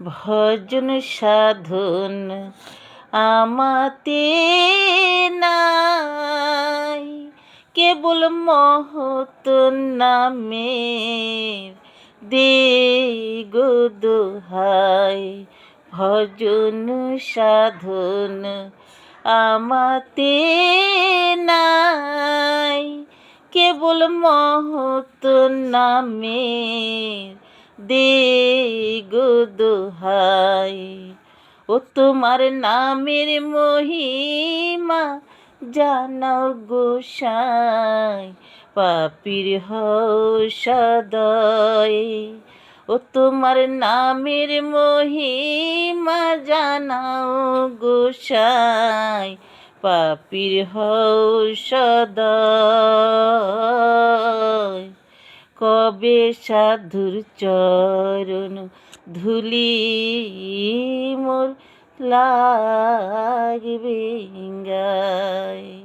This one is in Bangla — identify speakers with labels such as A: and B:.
A: ভজন সাধন আমাতে নাই, কেবল মহৎ নামের দে গো দোহাই। ভজন সাধন আমাতে নাই, কেবল মহৎ নামের দে গো দোহাই। ও তোমার নামের মহিমা জানাও গোসাই, পাপীর হও সদয়। ও তোমার নামের মহিমা জানাও গোসাই, পাপীর হও সদয়। কবে সাধুর চরণ ধুলি মোর লাগবে গায়।